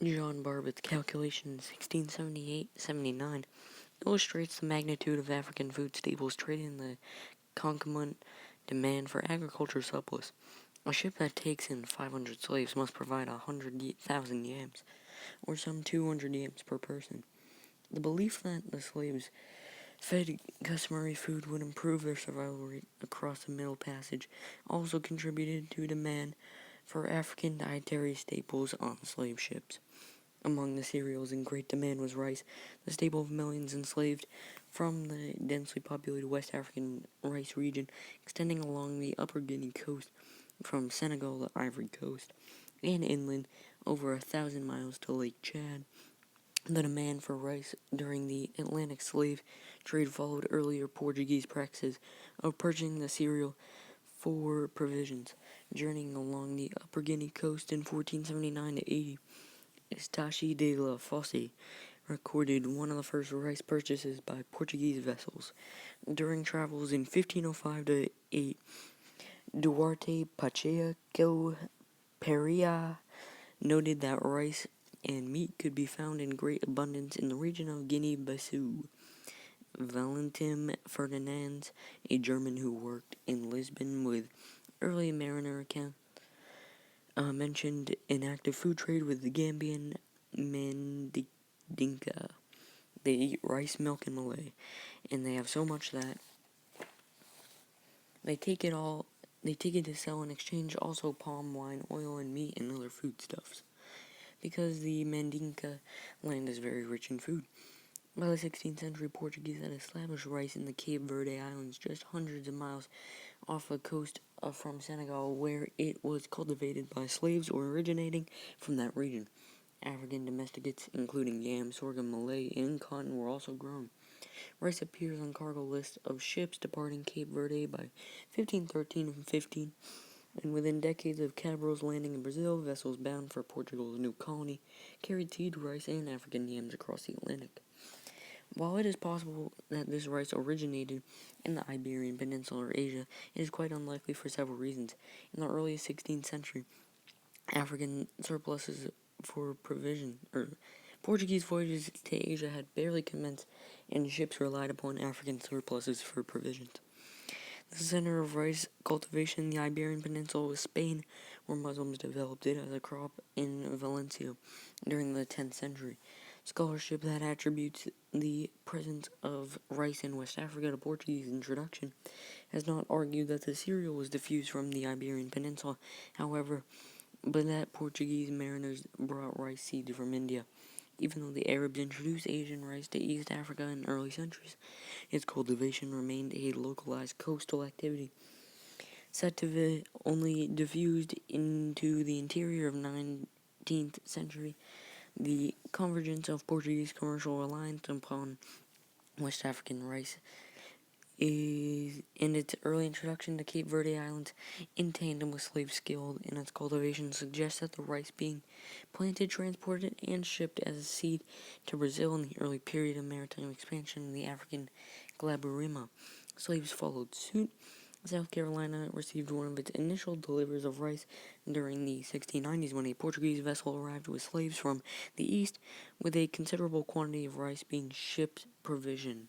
John Barbett's calculation in 1678-79 illustrates the magnitude of African food staples traded in the concomitant demand for agriculture surplus. A ship that takes in 500 slaves must provide 100,000 yams, or some 200 yams per person. The belief that the slaves fed customary food would improve their survival rate across the Middle Passage also contributed to demand for African dietary staples on slave ships. Among the cereals in great demand was rice, the staple of millions enslaved from the densely populated West African rice region extending along the upper Guinea coast from Senegal to Ivory Coast and inland over 1,000 miles to Lake Chad. The demand for rice during the Atlantic slave trade followed earlier Portuguese practices of purchasing the cereal for provisions. Journeying along the upper Guinea coast in 1479 to 80, Eustache de la Fosse recorded one of the first rice purchases by Portuguese vessels. During travels in 1505 to 8, Duarte Pacheco Perea noted that rice and meat could be found in great abundance in the region of Guinea-Bissau. Valentin Ferdinand, a German who worked in Lisbon with early mariner account, mentioned an active food trade with the Gambian Mandinka. They eat rice, milk, and Malay, and they have so much that they take it to sell in exchange also palm wine, oil, and meat and other foodstuffs. Because the Mandinka land is very rich in food. By the 16th century, Portuguese had established rice in the Cape Verde Islands just hundreds of miles off the coast from Senegal, where it was cultivated by slaves or originating from that region. African domesticates, including yam, sorghum, Malay, and cotton, were also grown. Rice appears on cargo lists of ships departing Cape Verde by 1513 and 15, and within decades of Cabral's landing in Brazil, vessels bound for Portugal's new colony carried seed rice and African yams across the Atlantic. While it is possible that this rice originated in the Iberian Peninsula or Asia, it is quite unlikely for several reasons. In the early 16th century, African surpluses for provision, Portuguese voyages to Asia had barely commenced, and ships relied upon African surpluses for provisions. The center of rice cultivation in the Iberian Peninsula was Spain, where Muslims developed it as a crop in Valencia during the 10th century. Scholarship that attributes the presence of rice in West Africa to Portuguese introduction has not argued that the cereal was diffused from the Iberian Peninsula, however, but that Portuguese mariners brought rice seeds from India. Even though the Arabs introduced Asian rice to East Africa in early centuries, its cultivation remained a localized coastal activity. Said to be only diffused into the interior of 19th century, the convergence of Portuguese commercial reliance upon West African rice is in its early introduction to Cape Verde Islands in tandem with slave skill in its cultivation suggests that the rice being planted, transported, and shipped as a seed to Brazil in the early period of maritime expansion in the African Glaburima. Slaves followed suit. South Carolina received one of its initial deliveries of rice during the 1690s when a Portuguese vessel arrived with slaves from the east with a considerable quantity of rice being shipped provision.